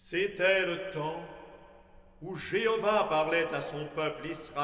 C'était le temps où Jéhovah parlait à son peuple Israël.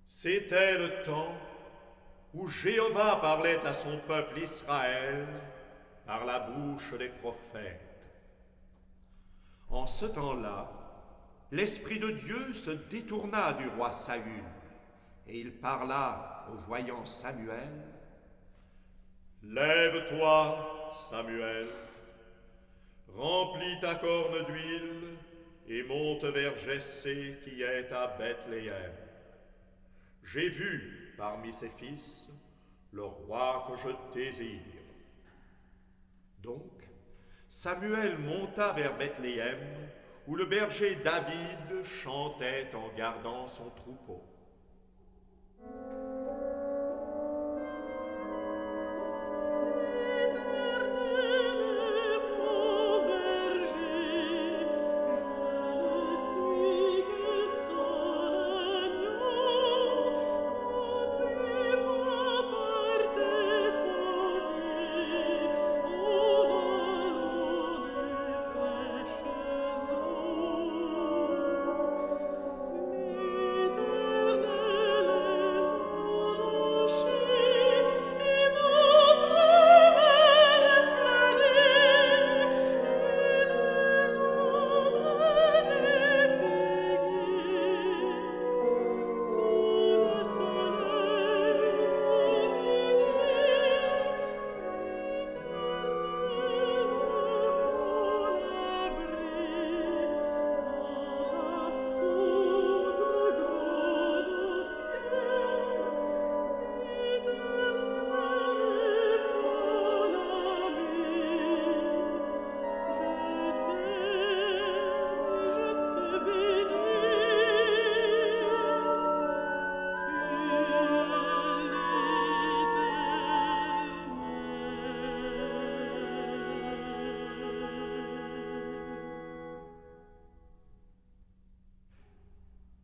C'était le temps où Jéhovah parlait à son peuple Israël par la bouche des prophètes. En ce temps-là, l'Esprit de Dieu se détourna du roi Saül, et il parla au voyant Samuel. « Lève-toi, Samuel, remplis ta corne d'huile, et monte vers Jessé qui est à Bethléem. J'ai vu parmi ses fils le roi que je désire. » Donc, Samuel monta vers Bethléem, où le berger David chantait en gardant son troupeau.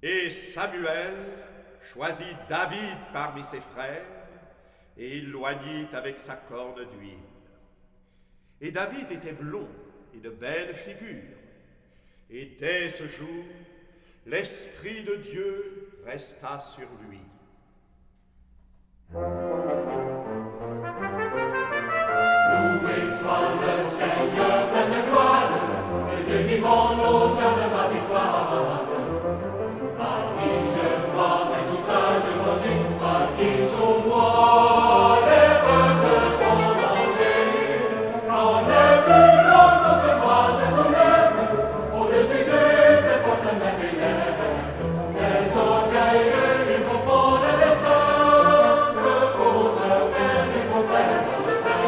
Et Samuel choisit David parmi ses frères, et il l'oignit avec sa corne d'huile. Et David était blond et de belle figure. Et dès ce jour, l'Esprit de Dieu resta sur lui. Loué soit le Seigneur, plein de gloire, le Dieu vivant, l'auteur de ma victoire. À qui je vois mes outrages vengés, à qui sous moi les peuples sont rangés. Quand le bureau contre moi se soulève, au-dessus de ses fortes mains élèves, les orgueils lui confondent les simples pour ne perdre du prophète dans le sein.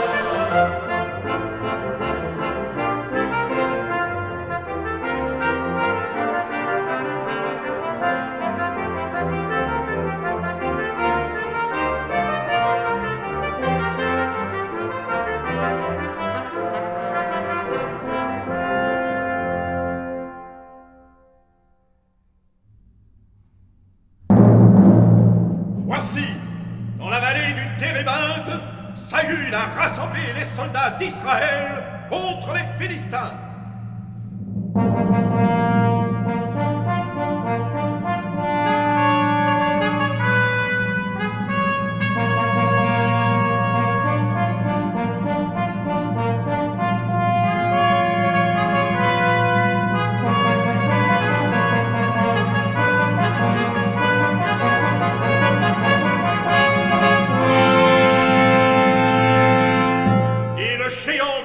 Voici, dans la vallée du Térébinthe, Saül a rassemblé les soldats d'Israël contre les Philistins.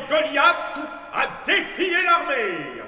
Goliath a défié l'armée.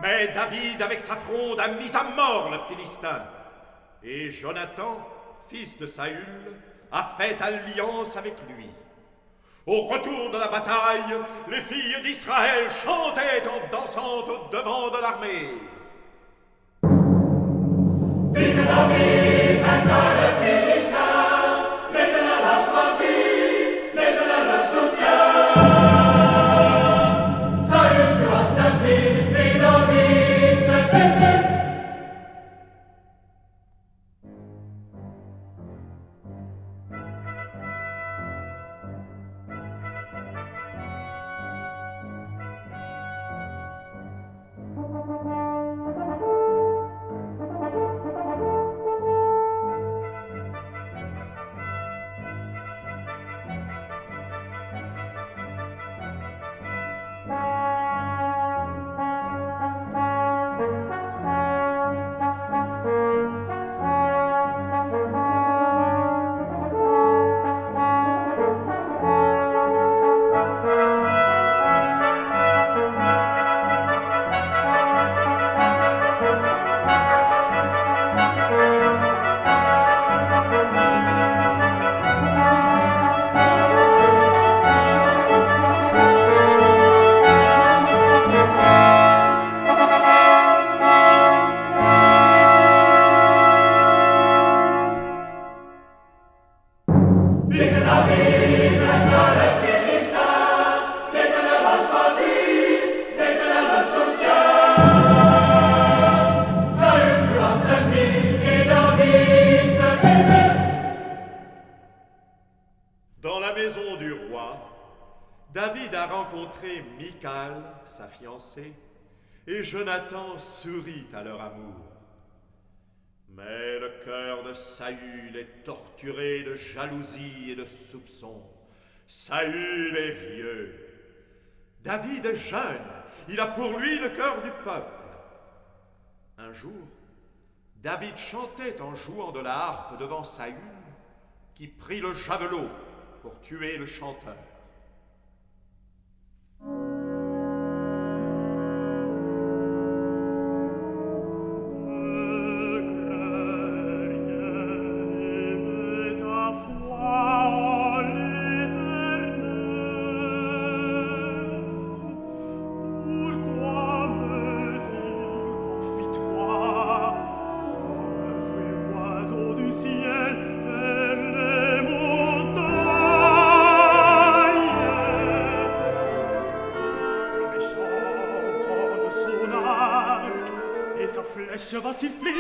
Mais David, avec sa fronde, a mis à mort le Philistin. Et Jonathan, fils de Saül, a fait alliance avec lui. Au retour de la bataille, les filles d'Israël chantaient en dansant au devant de l'armée. Vive David, vainqueur des Philistins, l'Éternel l'a choisi, l'Éternel le soutient. Saül tua 5000 et David 7000. Dans la maison du roi, David a rencontré Michal, sa fiancée, et Jonathan sourit à leur amour. Mais le cœur de Saül est torturé de jalousie et de soupçons. Saül est vieux. David est jeune. Il a pour lui le cœur du peuple. Un jour, David chantait en jouant de la harpe devant Saül, qui prit le javelot pour tuer le chanteur. flèche va siffler.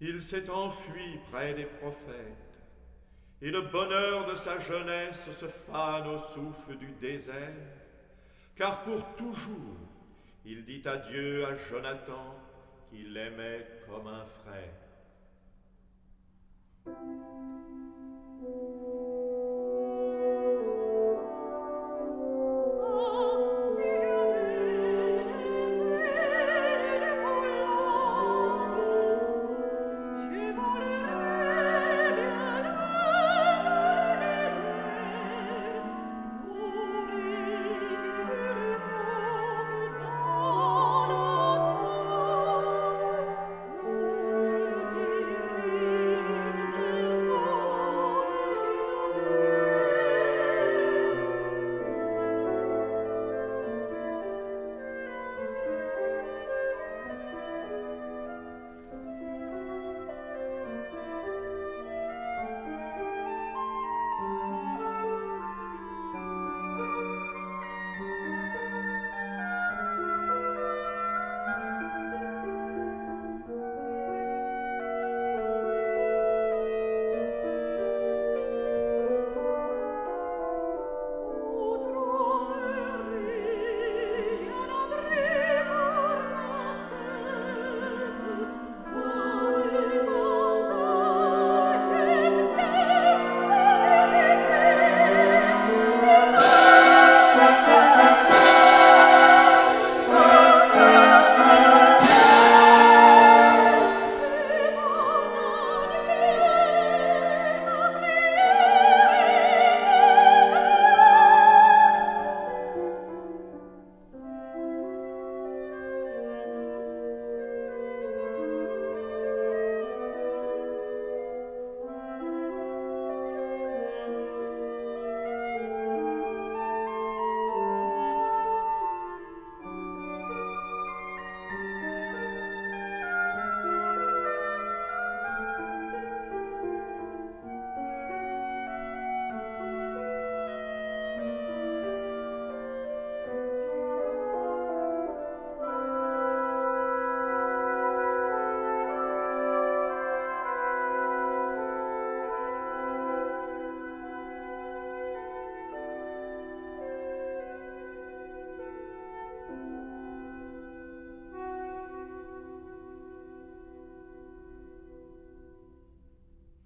Il s'est enfui près des prophètes, et le bonheur de sa jeunesse se fane au souffle du désert, car pour toujours il dit adieu à Jonathan qu'il aimait comme un frère.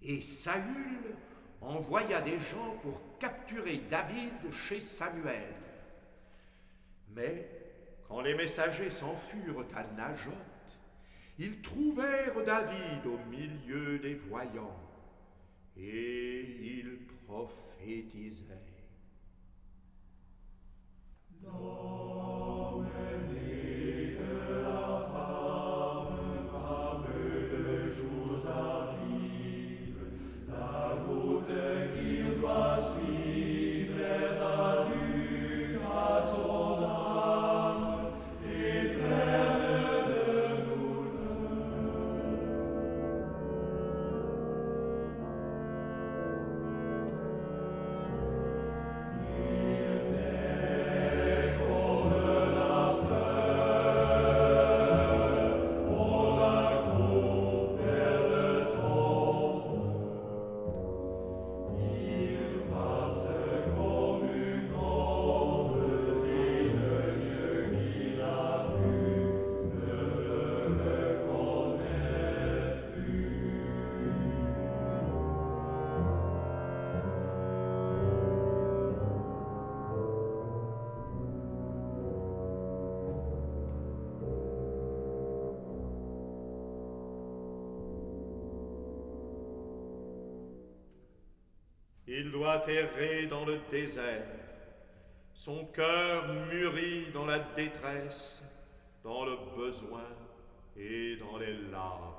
Et Saül envoya des gens pour capturer David chez Samuel. Mais quand les messagers s'enfurent à Najoth, ils trouvèrent David au milieu des voyants, et ils prophétisaient. Il doit errer dans le désert, son cœur mûri dans la détresse, dans le besoin et dans les larmes.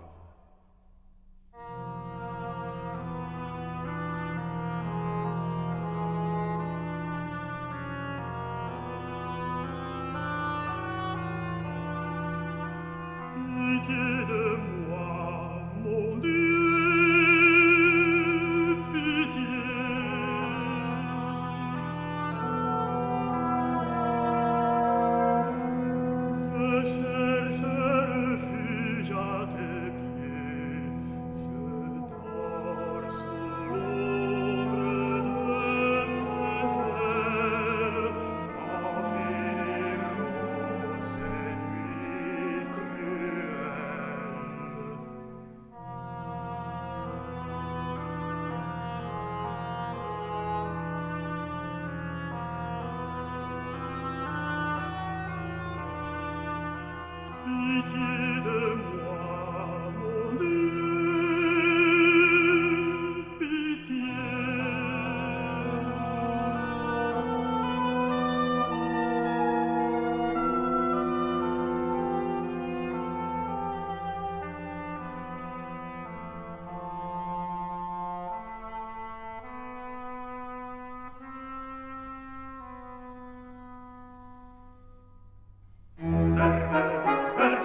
Pitié de moi, mon Dieu. pitié de moi, mon Dieu, pitié.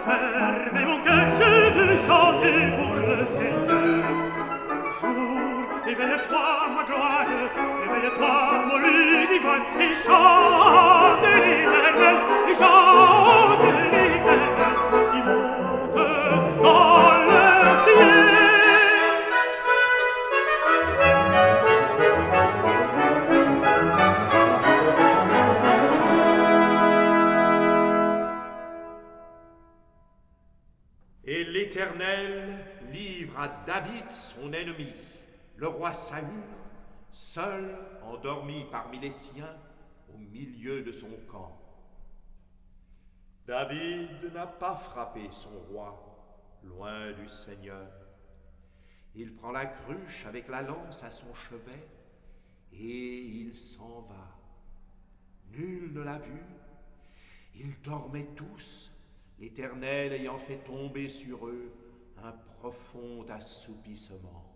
Fermez mon cœur, je veux chanter pour le Seigneur. Jour, éveille-toi, ma gloire, éveille-toi, mon lit divin, et chante l'Éternel, et chante l'Éternel, qui monte dans le ciel. Et l'Éternel livre à David son ennemi, le roi Saül, seul endormi parmi les siens, au milieu de son camp. David n'a pas frappé son roi, loin du Seigneur. Il prend la cruche avec la lance à son chevet, et il s'en va. Nul ne l'a vu. Ils dormaient tous, l'Éternel ayant fait tomber sur eux un profond assoupissement.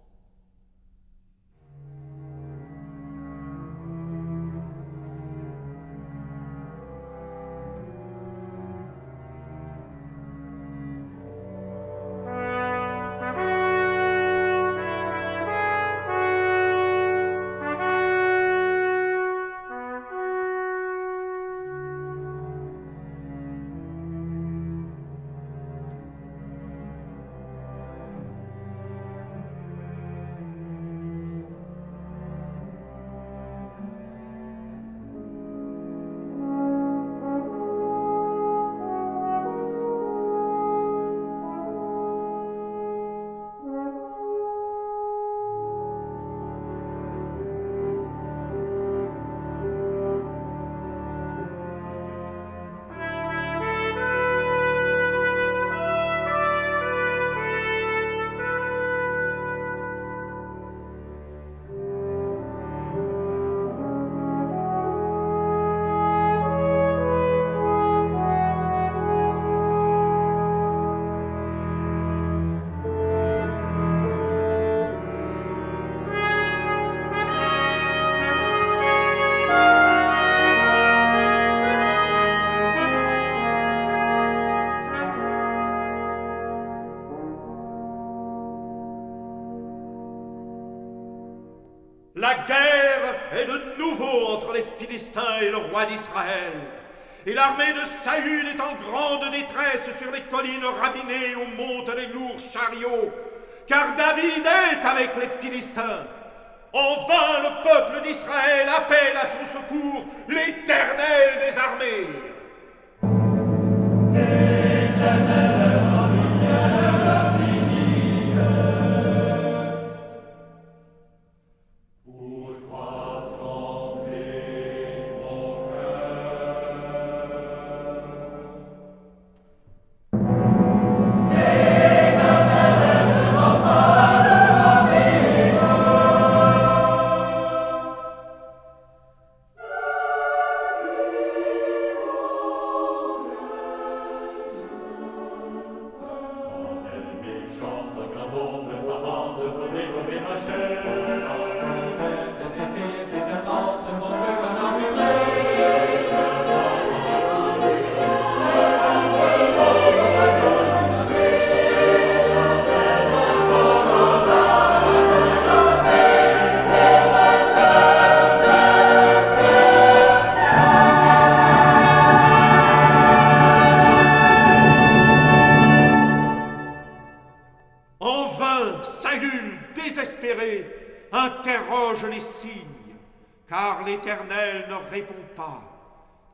La guerre est de nouveau entre les Philistins et le roi d'Israël. Et l'armée de Saül est en grande détresse sur les collines ravinées où montent les lourds chariots, car David est avec les Philistins. En vain le peuple d'Israël appelle à son secours l'Éternel des armées. L'Éternel ma lumière infinie. Pourquoi trembler mon cœur? L'Éternel ma part de la vie. Chante un grand monde s'avance pour dévorer ma chair. Des épées éclatantes se montrent comme un En vain, Saül, désespéré, interroge les signes, car l'Éternel ne répond pas,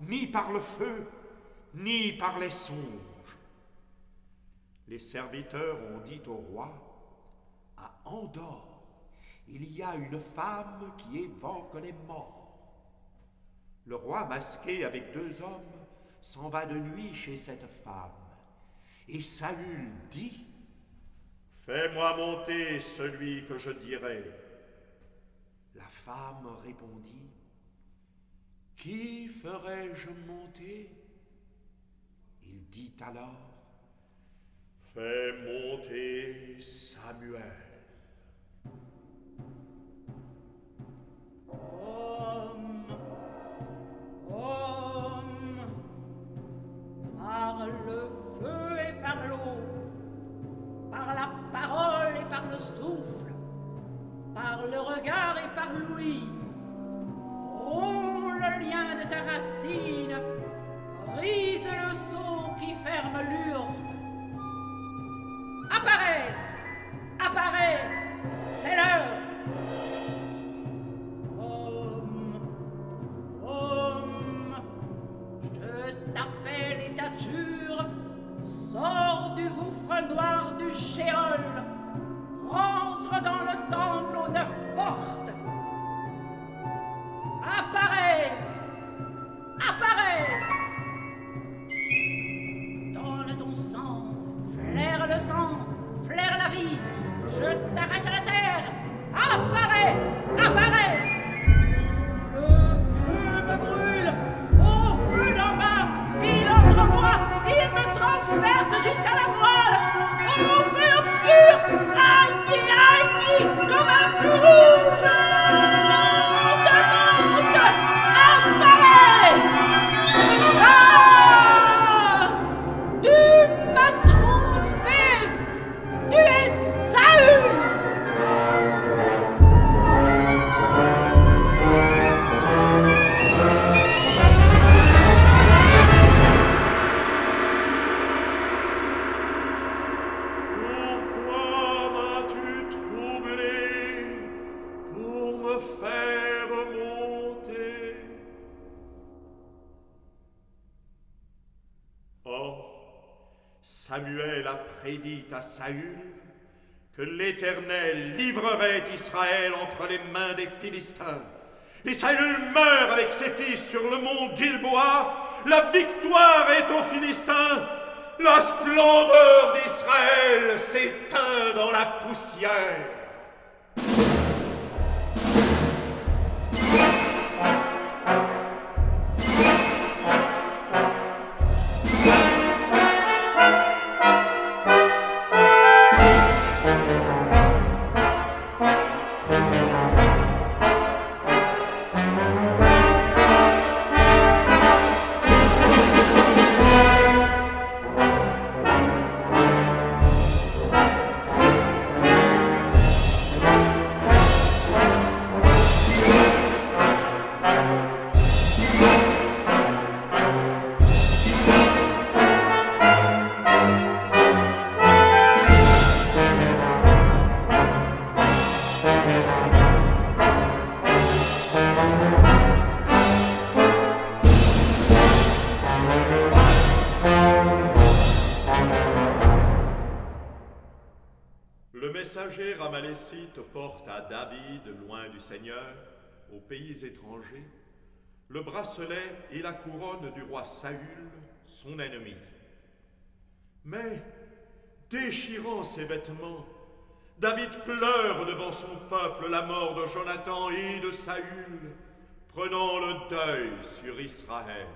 ni par le feu, ni par les songes. Les serviteurs ont dit au roi, à Endor, il y a une femme qui évoque les morts. Le roi, masqué avec 2 hommes, s'en va de nuit chez cette femme. Et Saül dit, « Fais-moi monter celui que je dirai. » La femme répondit, « Qui ferais-je monter ?» Il dit alors, « Fais monter Samuel. » Homme, par le feu et par l'eau, par la parole et par le souffle, par le regard et par l'ouïe, romps le lien de ta racine, brise le sceau qui ferme l'urne. Apparais, apparais, c'est l'heure. Je t'appelle et t'adjure, sors du gouffre noir du Shéol, rentre dans le temple aux 9 portes. Apparais, apparais. Donne ton sang, flaire le sang, flaire la vie, je t'arrache à la terre. Apparais, apparais. Le feu me brûle, au feu d'en bas, il entre en moi, il me transperce jusqu'à la moelle. Au feu obscur, aïe, aïe, comme un feu rouge. Monte, monte, apparais. Ah! Tu m'as trompé, tu es Saül. Pourquoi m'as-tu troublé pour me faire monter? Or, Samuel a prédit à Saül que l'Éternel livrerait Israël entre les mains des Philistins. Et Saül meurt avec ses fils sur le mont Gilboa. La victoire est aux Philistins. La splendeur d'Israël s'éteint dans la poussière. Le messager amalécite porte à David, loin du Seigneur, aux pays étrangers, le bracelet et la couronne du roi Saül, son ennemi. Mais, déchirant ses vêtements, David pleure devant son peuple la mort de Jonathan et de Saül, prenant le deuil sur Israël.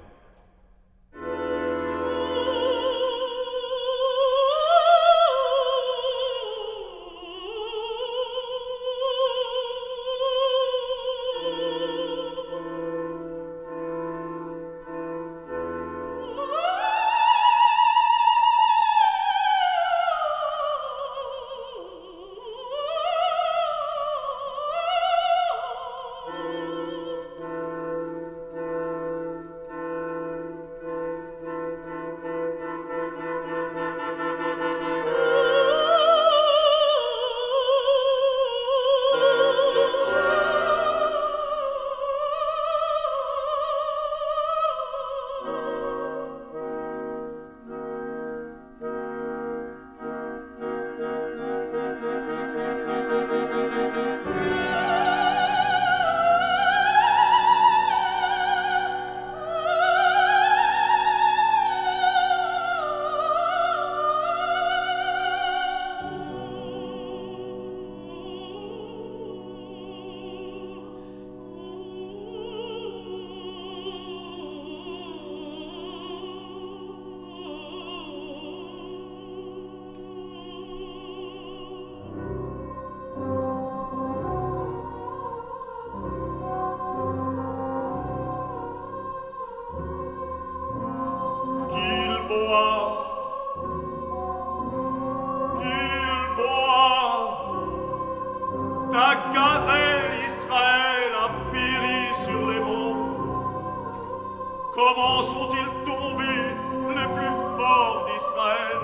Comment sont-ils tombés les plus forts d'Israël?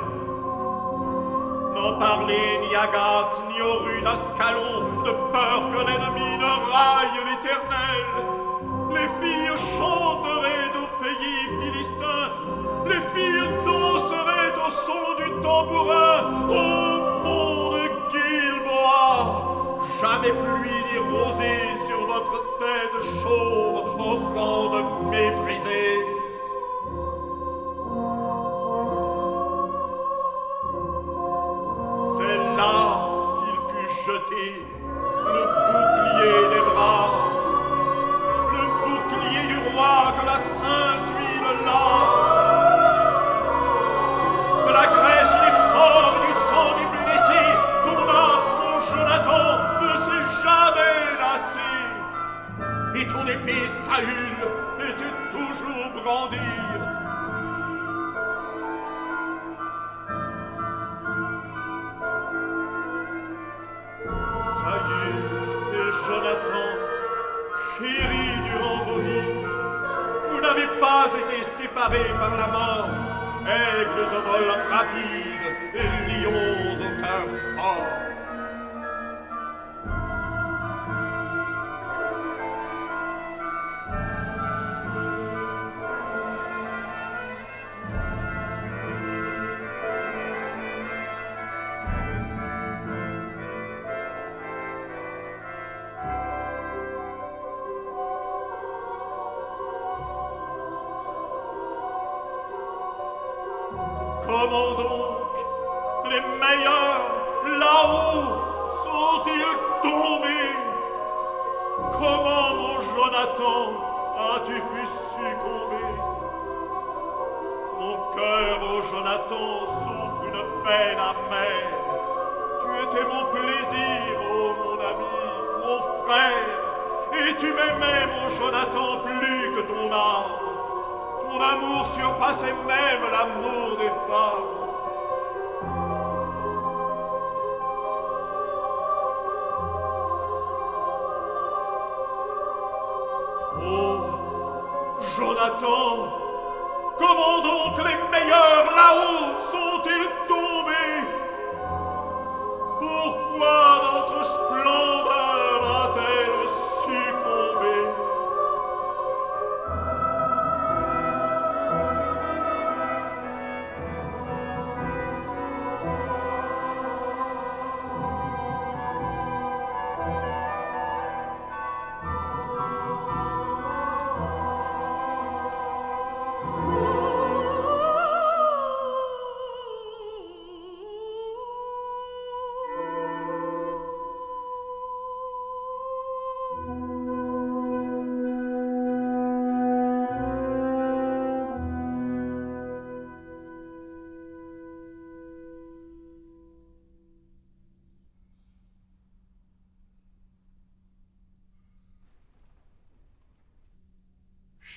N'en parlez ni à Gath, ni aux rues d'Ascalon, de peur que l'ennemi ne raille l'Éternel. Les filles chanteraient au pays philistin, les filles danseraient au son du tambourin, ô mont de Gilboa. Jamais pluie ni rosée sur votre tête chauve, offrande méprisée. C'est là qu'il fut jeté, le bouclier des bras, le bouclier du roi que la sainte huile lave. De la graisse des forts, du sang des blessés, ton arc, mon Jonathan, ne s'est jamais lassé. Et ton épée, Saül, était toujours brandie. Saül et Jonathan, chéris durant vos vies, vous n'avez pas été séparés par la mort, aigles au vol rapide et lions au cœur fort. Comment donc les meilleurs là-haut sont-ils tombés? Comment, mon Jonathan, as-tu pu succomber? Mon cœur, ô Jonathan, souffre une peine amère. Tu étais mon plaisir, ô mon ami, mon frère, et tu m'aimais, mon Jonathan, plus que ton âme. Ton amour surpassait même l'amour des femmes. Oh, Jonathan, comment donc les meilleurs là-haut sont-ils tombés? Pourquoi notre splendeur a-t-elle succombé?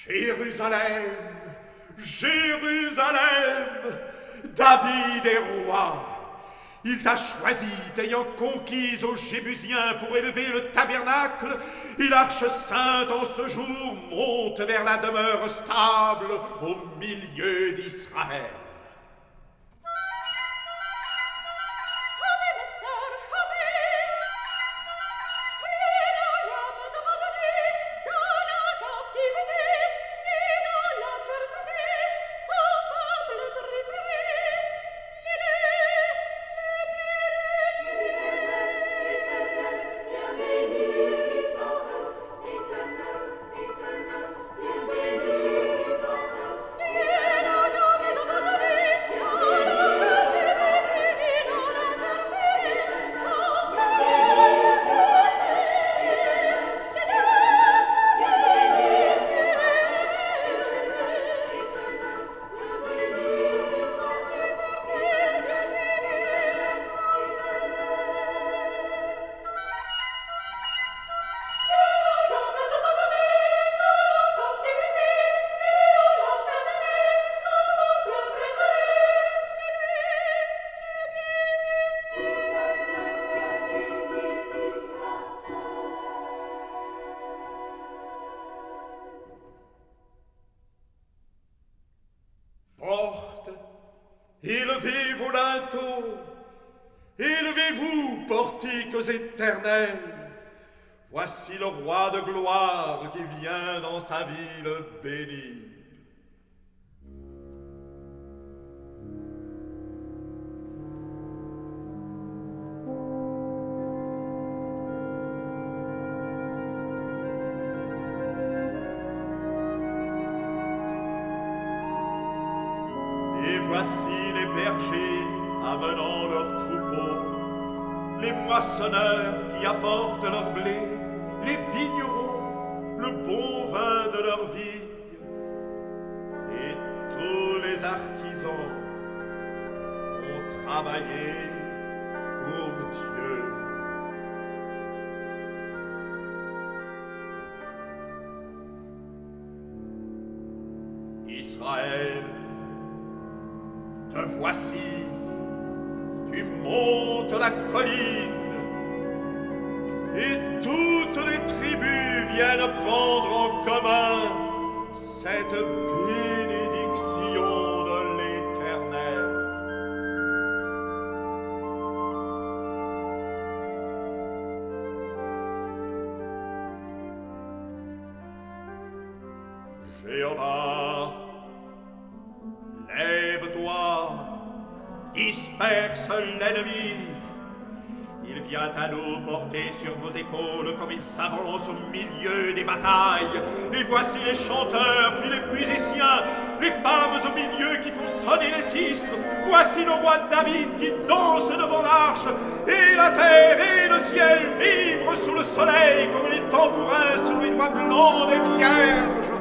Jérusalem, Jérusalem, David est roi. Il t'a choisi, t'ayant conquise aux Jébusiens pour élever le tabernacle, et l'Arche sainte en ce jour monte vers la demeure stable au milieu d'Israël. Éternel, viens bénir Israël. Élevez vos linteaux, élevez-vous, portiques éternels. Voici le roi de gloire qui vient dans sa ville bénie. Et voici les bergers amenant leurs troupeaux, les moissonneurs qui apportent leur blé, les vignerons, le bon vin de leur vigne, et tous les artisans ont travaillé pour Dieu. Israël, te voici, tu montes la colline, et toutes les tribus viennent prendre en commun cette bénédiction de l'Éternel. Jéhovah, lève-toi, disperse l'ennemi. Il vient à nous porter sur vos épaules comme il s'avance au milieu des batailles. Et voici les chanteurs, puis les musiciens, les femmes au milieu qui font sonner les sistres. Voici le roi David qui danse devant l'arche. Et la terre et le ciel vibrent sous le soleil comme les tambourins sous les doigts blancs des vierges.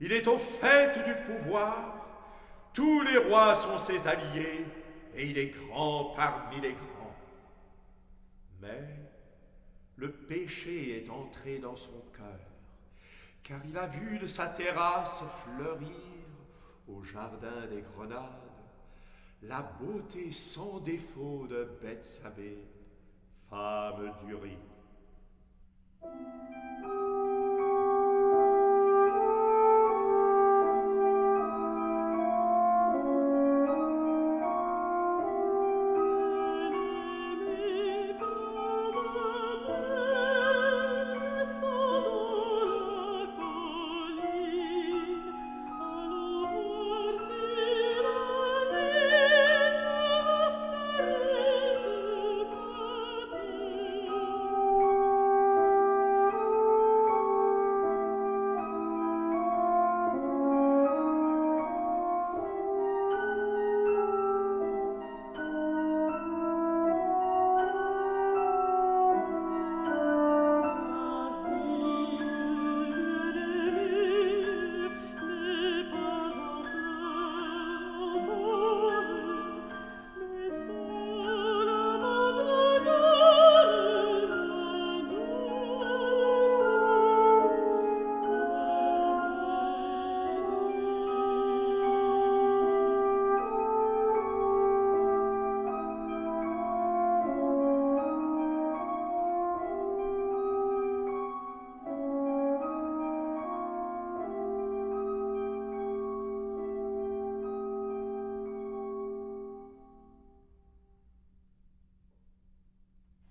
Il est au fait du pouvoir. Tous les rois sont ses alliés, et il est grand parmi les grands. Mais le péché est entré dans son cœur, car il a vu de sa terrasse fleurir, au jardin des grenades, la beauté sans défaut de Bethsabée, femme d'Uri.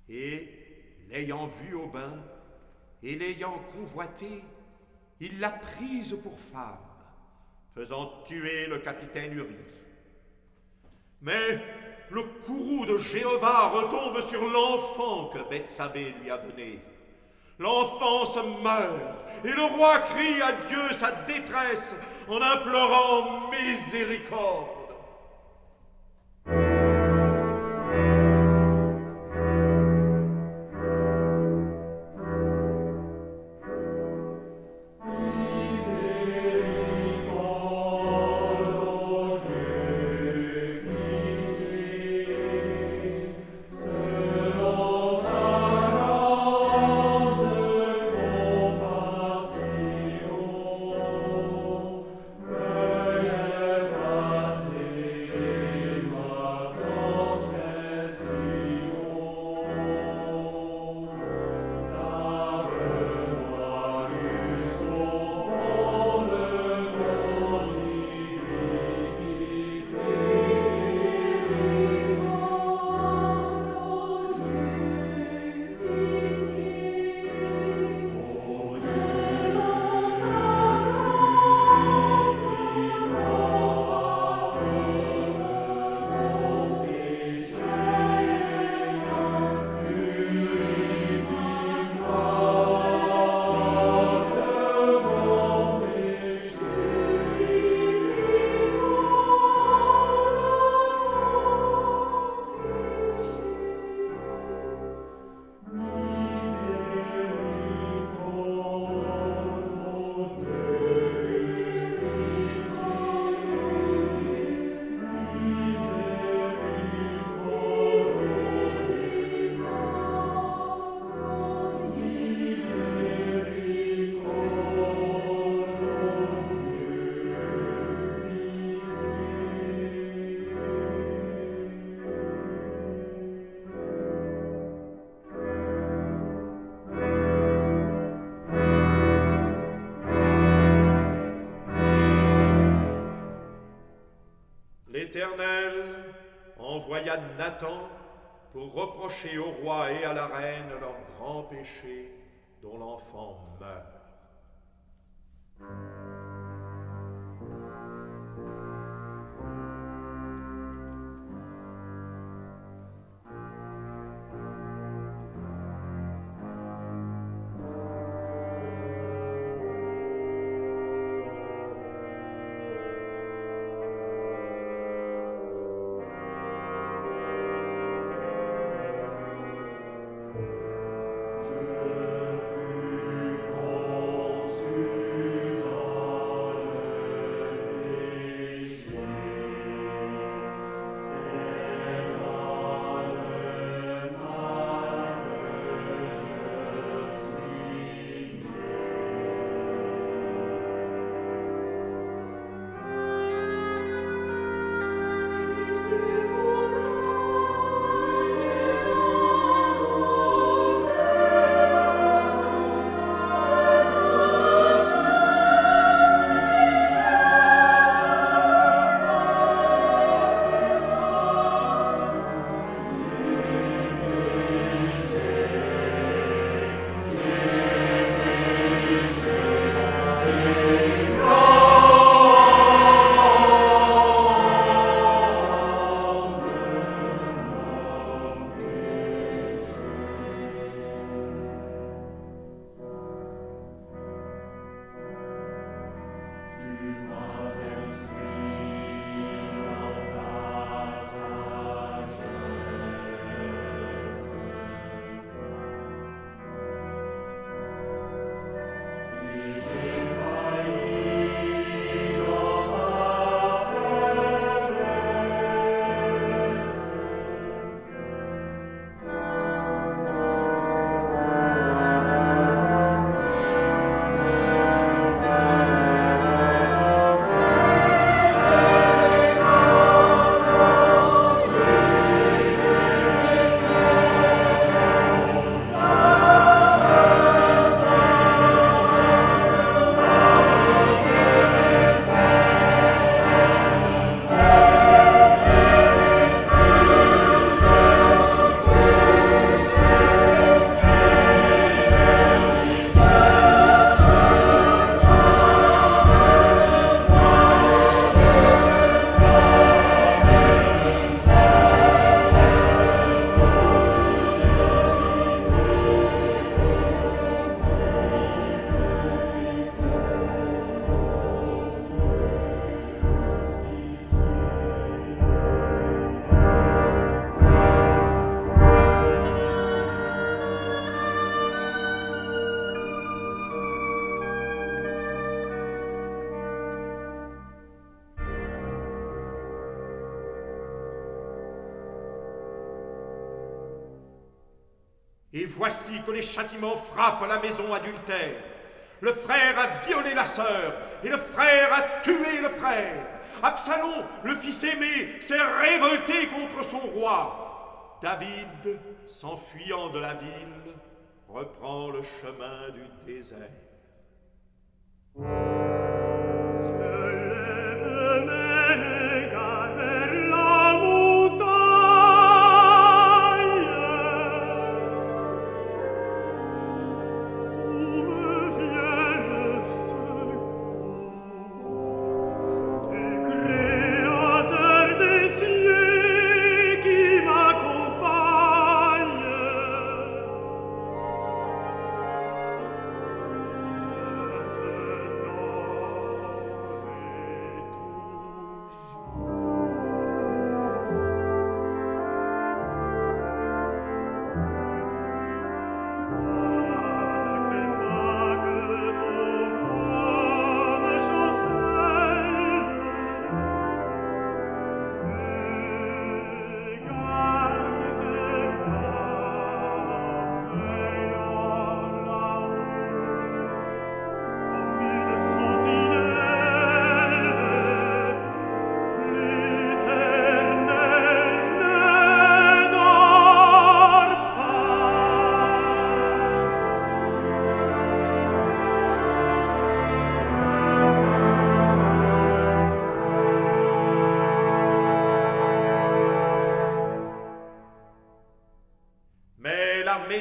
Et, l'ayant vue au bain, et l'ayant convoitée, il l'a prise pour femme, faisant tuer le capitaine Uri. Mais le courroux de Jéhovah retombe sur l'enfant que Bethsabée lui a donné. L'enfant se meurt, et le roi crie à Dieu sa détresse en implorant miséricorde. L'Éternel envoya Nathan pour reprocher au roi et à la reine leur grand péché dont l'enfant meurt. Je fus conçu dans Et voici que les châtiments frappent la maison adultère. Le frère a violé la sœur, et le frère a tué le frère. Absalom, le fils aimé, s'est révolté contre son roi. David, s'enfuyant de la ville, reprend le chemin du désert.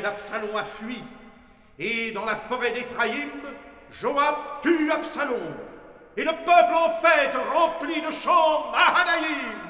Absalom a fui, et dans la forêt d'Éphraïm, Joab tue Absalom, et le peuple en fête rempli de chants Mahanaïm.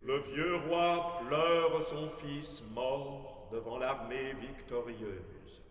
Le vieux roi pleure son fils mort devant l'armée victorieuse.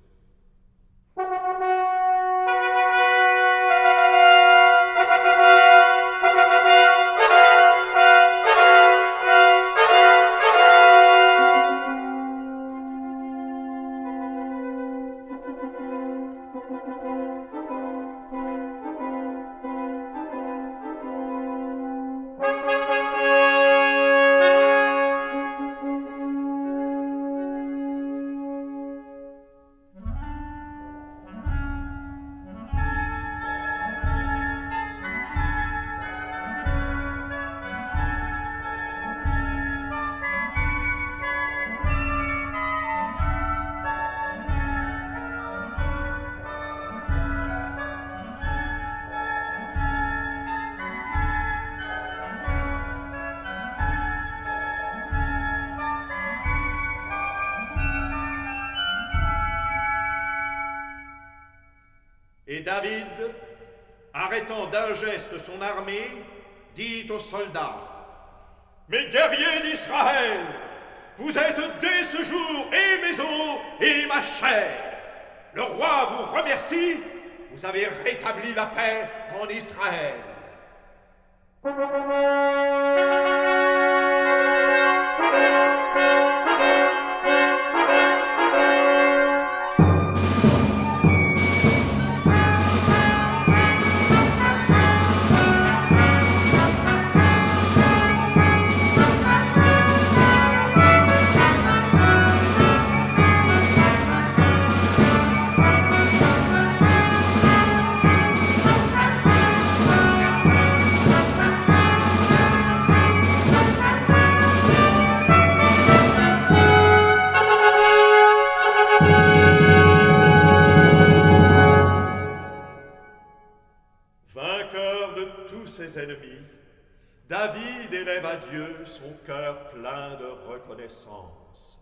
Et David, arrêtant d'un geste son armée, dit aux soldats: Mes guerriers d'Israël, vous êtes dès ce jour et mes os et ma chair. Le roi vous remercie, vous avez rétabli la paix en Israël. tous ses ennemis, David élève à Dieu son cœur plein de reconnaissance.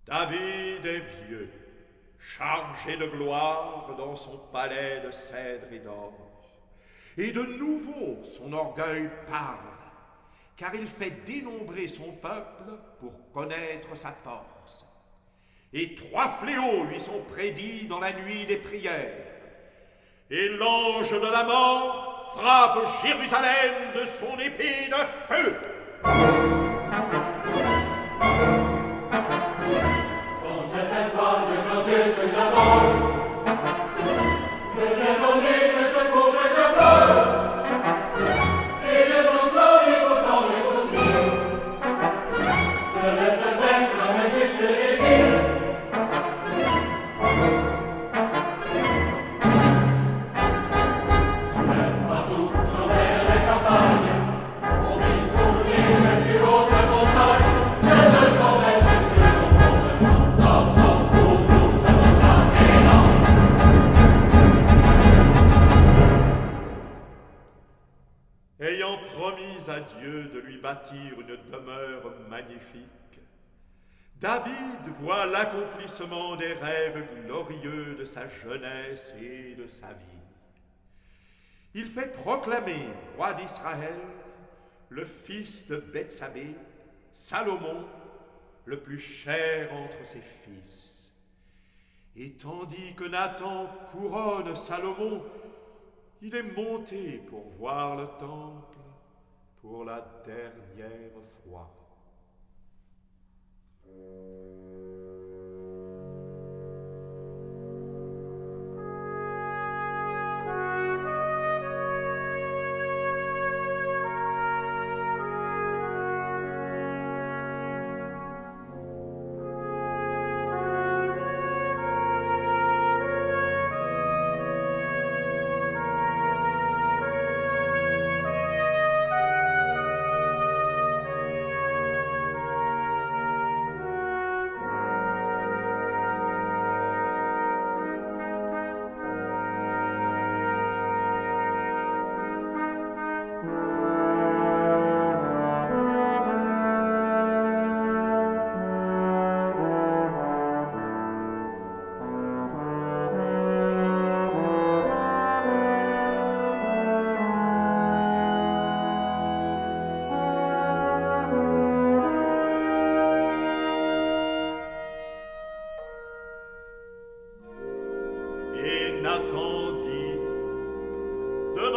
David est vieux, chargé de gloire dans son palais de cèdre et d'or. Et de nouveau son orgueil parle, car il fait dénombrer son peuple pour connaître sa force. Et 3 fléaux lui sont prédits dans la nuit des prières. Et l'ange de la mort frappe Jérusalem de son épée de feu. Que j'adore, que vient donner le secours que je pleure, et de son trône il pourtant le souvenir, se laisse vaincre un juste désir. Soudain partout, travers les campagnes, on vit couler les plus hautes montagnes, et de son majesté son fondement dans son ayant promis à Dieu de lui bâtir une demeure magnifique, David voit l'accomplissement des rêves glorieux de sa jeunesse et de sa vie. Il fait proclamer roi d'Israël le fils de Bethsabée, Salomon, le plus cher entre ses fils. Et tandis que Nathan couronne Salomon, il est monté pour voir le temple pour la dernière fois.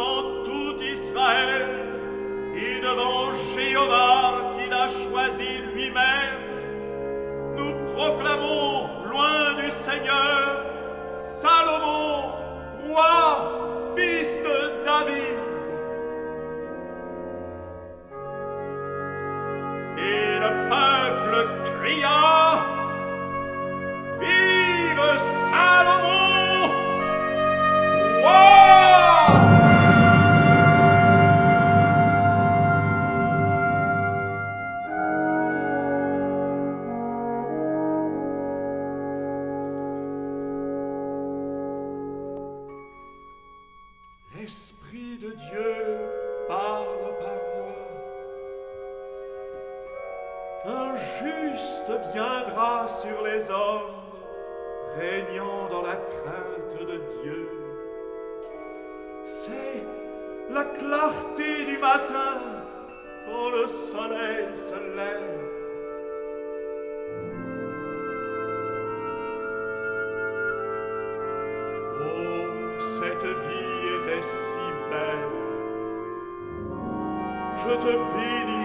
devant tout Israël et devant Jéhovah qu'il a choisi lui-même, nous proclamons loin du Seigneur Salomon, roi, fils de David. Et le peuple cria: Vive Salomon, roi! L'Esprit de Dieu parle par moi. Un juste viendra sur les hommes, régnant dans la crainte de Dieu. C'est la clarté du matin quand le soleil se lève. Oh, cette vie était si belle. Je te bénis,